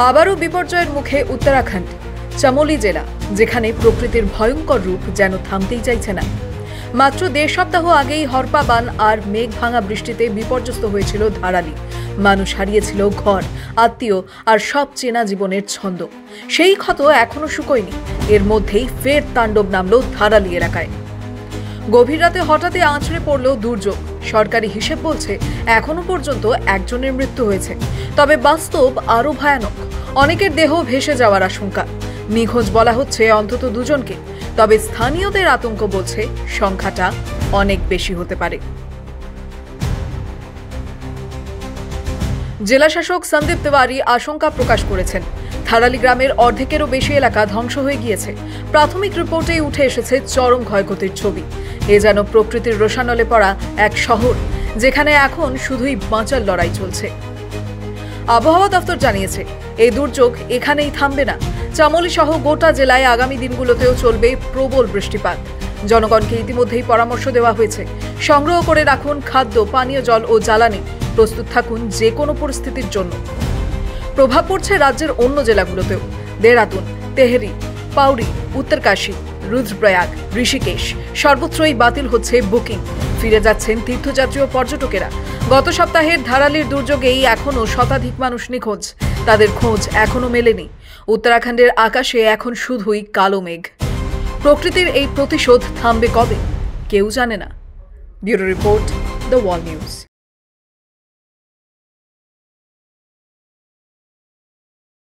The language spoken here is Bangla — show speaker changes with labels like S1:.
S1: আবারও বিপর্যয়ের মুখে উত্তরাখণ্ড চামোলি জেলা, যেখানে প্রকৃতির ভয়ঙ্কর রূপ যেন থামতেই চাইছে না। মাত্র ১.৫ সপ্তাহ আগেই হরপা বান আর মেঘ ভাঙা বৃষ্টিতে বিপর্যস্ত হয়েছিল ধারালি। মানুষ হারিয়েছিল ঘর, আত্মীয় আর সব চেনা জীবনের ছন্দ। সেই ক্ষত এখনো শুকোয়নি। এর মধ্যেই ফের তাণ্ডব নামল ধারালি এলাকায়। গভীর রাতে হঠাৎই আঁচড়ে পড়ল দুর্যোগ। সরকারি হিসেব বলছে এখনো পর্যন্ত একজনের মৃত্যু হয়েছে, তবে বাস্তব আরো ভয়ানক। অনেকের দেহ ভেসে যাওয়ার আশঙ্কা। নিখোঁজ বলা হচ্ছে অন্তত ২ জনকে, তবে স্থানীয়দের আতঙ্ক বলছে সংখ্যাটা অনেক বেশি হতে পারে। জেলাশাসক সন্দীপ তিওয়ারি আশঙ্কা প্রকাশ করেছেন, থারালি গ্রামের অর্ধেকেরও বেশি এলাকা ধ্বংস হয়ে গিয়েছে। প্রাথমিক রিপোর্টেই উঠে এসেছে চরম ক্ষয়ক্ষতির ছবি। এ যেন প্রকৃতির রোষানলে পড়া এক শহর, যেখানে এখন শুধুই বাঁচার লড়াই চলছে। আবহাওয়া দফতর জানিয়েছে এই দুর্যোগ এখানেই থামবে না। চামোলি সহ গোটা জেলায় আগামী দিনগুলোতেও চলবে প্রবল বৃষ্টিপাত। জনগণকে ইতিমধ্যেই পরামর্শ দেওয়া হয়েছে, সংগ্রহ করে রাখুন খাদ্য, পানীয় জল ও জ্বালানি। প্রস্তুত থাকুন যে কোনো পরিস্থিতির জন্য। প্রভাব পড়ছে রাজ্যের অন্য জেলাগুলোতেও। দেহরাদুন, তেহরি, পাউরি, উত্তরকাশী, রুদ্রপ্রয়াগ, ঋষিকেশ সর্বত্রই বাতিল হচ্ছে বুকিং। ফিরে যাচ্ছেন তীর্থযাত্রী ও পর্যটকেরা। গত সপ্তাহের ধারালির দুর্যোগেই এখনও শতাধিক মানুষ নিখোঁজ। তাদের খোঁজ এখনও মেলেনি। উত্তরাখণ্ডের আকাশে এখন শুধুই কালো মেঘ। প্রকৃতির এই প্রতিশোধ থামবে কবে কেউ জানে না। Bureau report, the wall news.